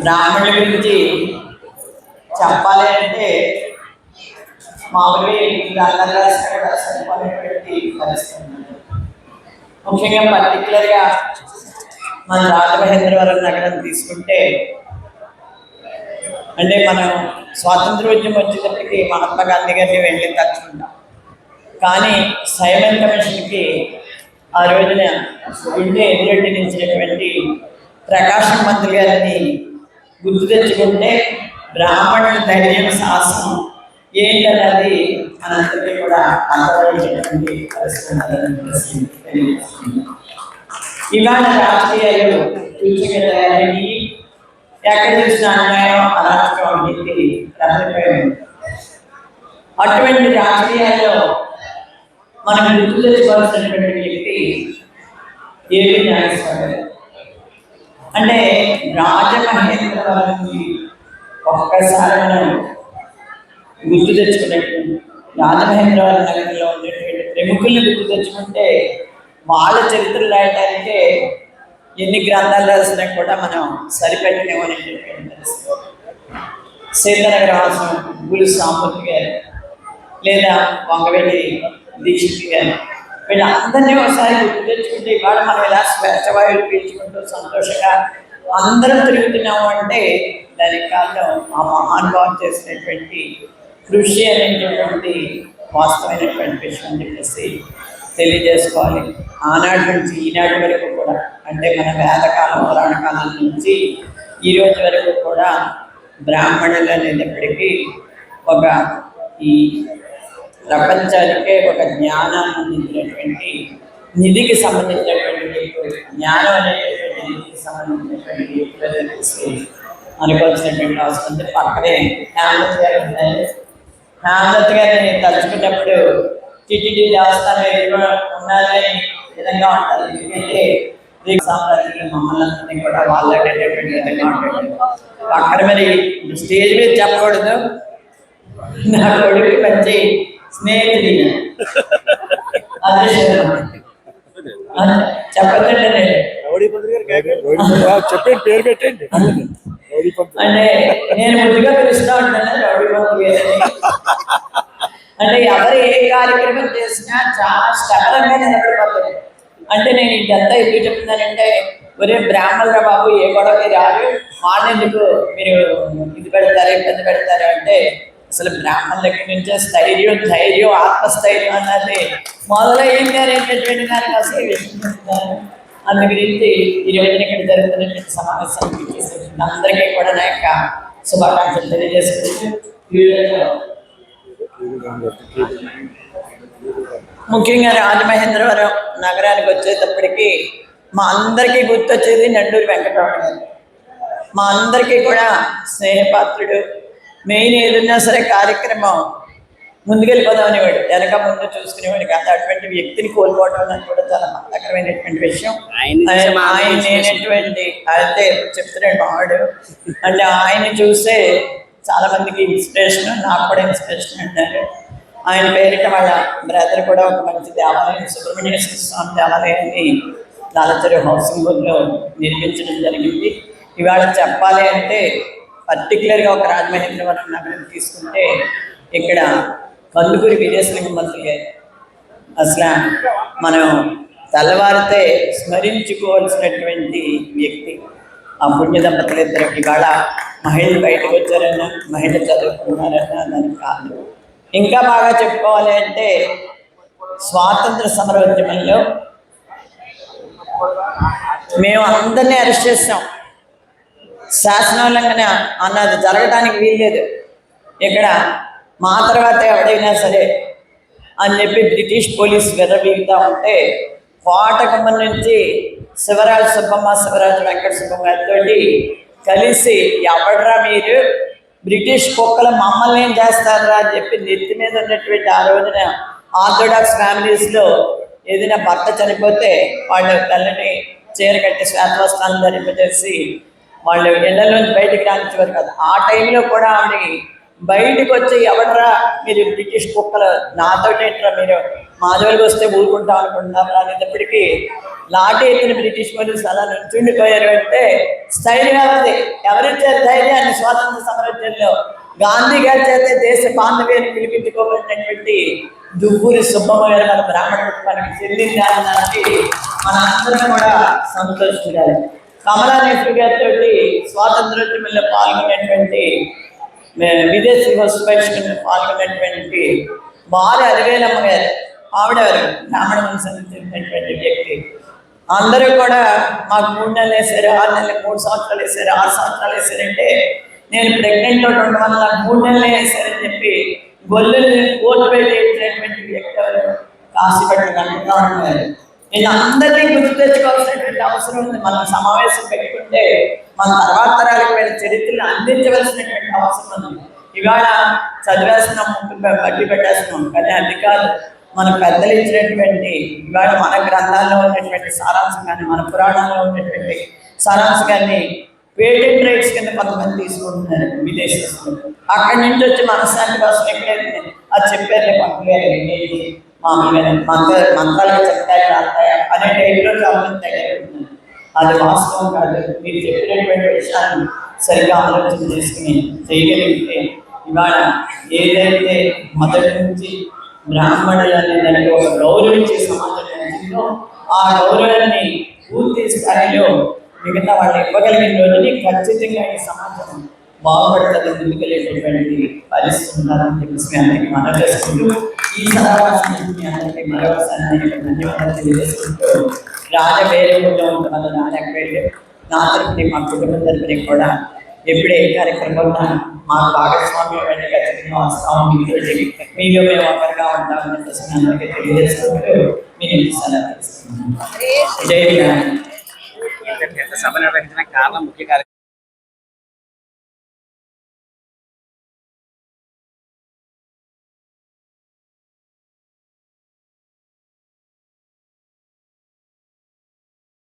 బ్రాహ్మణుల గురించి చెప్పాలి అంటే మామూలుగా సరిపోయినటువంటి పరిస్థితి. ముఖ్యంగా పర్టికులర్గా మన రాజమహేంద్రవరం నగరం తీసుకుంటే, అంటే మనం స్వాతంత్రోద్యమం వచ్చేటప్పటికి మహాత్మా గాంధీ గారిని వెళ్ళి తలుచుకుంటాం. కానీ సైమన్ కమిషన్కి ఆ రోజున గుండె ఎదురెడ్డినిచ్చినటువంటి ప్రకాశం మంత్రి గారిని గుర్తు తెచ్చుకుంటే బ్రాహ్మణుల ధైర్యం సాహసం ఏంటన్నది మనందరికీ కూడా అర్థమయ్యేటువంటి పరిస్థితి. ఇవాళ రాజకీయాలు పూర్తిగా తయారయ్యి ఎక్కడ చూసిన అన్యాయం అరాచకం అనేది రద్దయిపోయింది. అటువంటి రాజకీయాల్లో మనం గుర్తు తెచ్చుకోవాల్సినటువంటి వ్యక్తి ఏపీ నాగేశ్వరరావు. అంటే రాజమహేంద్రవరాన్ని ఒక్కసారి మనం గుర్తు తెచ్చుకున్నట్టు రాజమహేంద్రవరం నగరంలో ఉండేటువంటి ప్రముఖుల్ని గుర్తు తెచ్చుకుంటే వాళ్ళ చరిత్రలు రాయటానికే ఎన్ని గ్రంథాలు రాసినా కూడా మనం సరిపెట్టలేమనేటటువంటి పరిస్థితి. సీతానగరవాసం గురు సాంపతి గారు లేదా వంగవేలి దీక్షిత్ గారు వీళ్ళందరినీ ఒకసారి గుర్తు తెచ్చుకుంటే ఇవాళ మనం ఇలా స్వేచ్ఛవాయువులు పీల్చుకుంటూ సంతోషంగా అందరం తిరుగుతున్నాము అంటే దానికి కారణం ఆ మహానుభావం చేసినటువంటి కృషి అనేటటువంటి వాస్తవమైనటువంటి విషయం అని చెప్పేసి తెలియజేసుకోవాలి. ఆనాటి నుంచి ఈనాటి వరకు కూడా, అంటే మన వేదకాలం పురాణ కాలం నుంచి ఈరోజు వరకు కూడా బ్రాహ్మణులు అనేటప్పటికీ ఒక ఈ ప్రపంచానికే ఒక జ్ఞానాన్ని అందించినటువంటి నిధికి సంబంధించినటువంటి జ్ఞానం అనేటటువంటి నిధికి సంబంధించినటువంటి అనుకోవాల్సినటువంటి అవసరం ఉంది. పక్కనే హేమలత్ గారు ఉన్నాయి. హేమలత్ గారిని తలుచుకున్నప్పుడు టిటిడి దేవస్థానం ఉండాలని విధంగా ఉంటారు. ఎందుకంటే సామ్రాజ్యం మమ్మల్ని అందరినీ కూడా వాళ్ళేటటువంటి విధంగా ఉంటుంది. అక్కడ మరి స్టేజ్ మీద చెప్పకూడదు, నా కొడుకు మంచి స్నేహితుడి చెప్పదండి చెప్పండి, పేరు పెట్టండి. అంటే నేను ముందుగా పిలుస్తూ ఉంటాను రౌడీ బాబు గారిని. అంటే ఎవరు ఏ కార్యక్రమం చేసినా చాలా స్థలంగా నిలబడిపోతుంది. అంటే నేను ఇదంతా ఎందుకు చెప్తున్నానంటే, ఒరే బ్రాహ్మణుల బాబు ఏ గొడవకి రారు, వాళ్ళు ఎందుకు మీరు ఇది పెడతారు ఇబ్బంది పెడతారు అంటే, అసలు బ్రాహ్మణుల దగ్గర నుంచే ధైర్యం ఆత్మస్థైర్యం అన్నది మొదలైంది అనేటటువంటి దానికి అసలు విషయం. అందు గురించి ఈ రోజున ఇక్కడ జరుగుతున్నటువంటి సమావేశానికి అందరికీ కూడా నా యొక్క శుభాకాంక్షలు తెలియజేసుకుంటూ, ముఖ్యంగా రాజమహేంద్రవరం నగరానికి వచ్చేటప్పటికి మా అందరికీ గుర్తొచ్చేది నండూరి వెంకటరమణ గారు. మా అందరికీ కూడా స్నేహపాత్రుడు. మెయిన్ ఏదన్నా సరే కార్యక్రమం ముందుకెళ్ళిపోదామనేవాడు, వెనక ముందు చూసుకునేవాడు కాదు. అటువంటి వ్యక్తిని కోల్పోవడం అనేది కూడా చాలా బాధాకరమైనటువంటి విషయం. ఆయన లేనటువంటి అయితే చెప్తున్నాడు మావాడు. అంటే ఆయన్ని చూసే చాలా మందికి ఇన్స్పిరేషన్, నాకు కూడా ఇన్స్పిరేషన్ అంటారు. ఆయన పేరిట వాళ్ళ బ్రదర్ కూడా ఒక మంచి దేవాలయం, సుబ్రహ్మణ్యేశ్వర స్వామి దేవాలయాన్ని లాలచెరువు హౌసింగ్ బోర్డులో నిర్మించడం జరిగింది. ఇవాళ చెప్పాలి అంటే పర్టికులర్గా ఒక రాజమహేంద్రవరం నగరం తీసుకుంటే ఇక్కడ కందుకూరి వీరేశలింగం మంత్రి గారు అసలు మనం తెల్లవారితే స్మరించుకోవాల్సినటువంటి వ్యక్తి. ఆ పుణ్య దంపతులు ఇద్దరు ఇవాళ మహిళలు బయటకు వచ్చారన్నా, మహిళలు చదువుకున్నారన్నా దానికి కాదు. ఇంకా బాగా చెప్పుకోవాలి అంటే స్వాతంత్ర సమరోద్యమంలో మేము అందరినీ అరెస్ట్ చేస్తాం. శాసనోల్లంఘన అన్నది జరగడానికి వీల్లేదు. ఇక్కడ మా తర్వాత ఎవడైనా సరే అని చెప్పి బ్రిటిష్ పోలీసు విర్రవీగుతూ ఉంటే కోటగుమ్మం నుంచి శివరాజు సుబ్బమ్మ, శివరాజు వెంకట సుబ్బమ్మ గారితో కలిసి ఎవడరా మీరు బ్రిటిష్ కుక్కలు మమ్మల్ని ఏం చేస్తారా అని చెప్పి నెత్తి మీద ఉన్నటువంటి ఆ రోజున ఆర్థోడాక్స్ ఫ్యామిలీస్లో ఏదైనా భర్త చనిపోతే వాళ్ళు తల్లిని చీర కట్టి శ్వేతవస్త్రాలను ధరింపజేసి వాళ్ళు ఇళ్లలోంచి బయటికి రానిచ్చేవారు కాదు. ఆ టైంలో కూడా ఆవిడకి బయటకు వచ్చి ఎవడరా మీరు బ్రిటిష్ కుక్కలు నాతోటేట్రా మీరు మా జోలికి వస్తే ఊరుకుంటాం అనుకుంటున్నారు అనేటప్పటికీ లాఠీ ఎత్తిన బ్రిటిష్ పోలీసులు అలా నుంచుండిపోయారు అంటే స్థైర్యం ఉంది. ఎవరిచ్చారు ధైర్యాన్ని? స్వాతంత్ర సమరోద్యమంలో గాంధీ గారి చేత దేశ బాంధవ్యాన్ని పిలిపించుకోబడినటువంటి దువ్వూరి సుబ్బమ్మ గారు మన బ్రాహ్మణ కుటుంబానికి చెల్లింది అనడానికి మన అందరం కూడా సంతోషించాలి. కమలా నెహ్రూ గారితో స్వాతంత్రోద్యమంలో పాల్గొనేటువంటి విదేశీ వస్తు బహిష్కరణ పాల్గొన్నటువంటి భార్య అలివేలమ్మ గారు, ఆవిడ బ్రాహ్మణ వంశానికి చెందినటువంటి వ్యక్తి. అందరూ కూడా మాకు 3 నెలలు వేసారు, 6 నెలలు, 3 సంవత్సరాలు వేసారు, 6 సంవత్సరాలు వేసారంటే నేను ప్రెగ్నెంట్ తోటి ఉండడం వల్ల 3 నెలలు వేసారని చెప్పి గొల్లుని కోర్టు పెట్టేటువంటి వ్యక్తి ఎవరు? కాశీపట్నం వెంకటరమణ గారు. నేను అందరినీ గుర్తు తెచ్చుకోవాల్సినటువంటి అవసరం ఉంది. మనం సమావేశం పెట్టుకుంటే మన తర్వాత తరాలకు వీళ్ళ చరిత్రను అందించవలసినటువంటి అవసరం ఉంది. ఇవాళ చదివేస్తున్నాం, బట్టి పెట్టేస్తున్నాం, కానీ అది కాదు. మన పెద్దలు ఇచ్చినటువంటి ఇవాళ మన గ్రంథాల్లో ఉన్నటువంటి సారాంశం కానీ, మన పురాణాల్లో ఉన్నటువంటి సారాంశం కానీ పేటెంట్ రైట్స్ కింద కొంతమంది తీసుకుంటున్నారు విదేశస్తులు. అక్కడి నుంచి వచ్చి మనశ్శాంతి కోసం ఎక్కడైతే అది చెప్పారు పంపలేదు మామూలుగా మంత్రాలు చెప్తాయి రాస్తాయా అనే టైంలో చాలా తయారవుతున్నారు. అది వాస్తవం కాదు. మీరు చెప్పినటువంటి విషయాన్ని సరిగ్గా ఆలోచన చేసుకుని చేయగలిగితే ఇవాళ ఏదైతే మొదటి నుంచి బ్రాహ్మణులని దానికి ఒక గౌరవించే సమాజం ఉంటుందో ఆ గౌరవాన్ని పూర్తి స్థాయిలో మిగతా వాళ్ళు ఇవ్వగలిగిన రోజుని ఖచ్చితంగా ఈ సమాజం బాగుపడుతుంది, ముందుకెళ్ళేటటువంటి పరిస్థితి ఉండాలని చెప్పేసి మీ అందరికీ మనం చేసుకుంటూ ఈ సమావేశానికి మీ అందరికీ మరొకసారి ధన్యవాదాలు తెలియజేసుకుంటూ రాజవేరంలో ఉన్న రాజవేరు నా తరపుని మా కుటుంబం తరపుని కూడా ఎప్పుడే కార్యక్రమం మా భాగస్వామ్యం వెంట ఖచ్చితంగా వస్తాము. మీలో మేము ఒకరిగా ఉంటామని చెప్పేసి మీ అందరికీ తెలియజేసుకుంటూ మీరు సెలవు తీసుకుంటున్నాను. జై సభ నిర్వహించిన కారణం ముఖ్య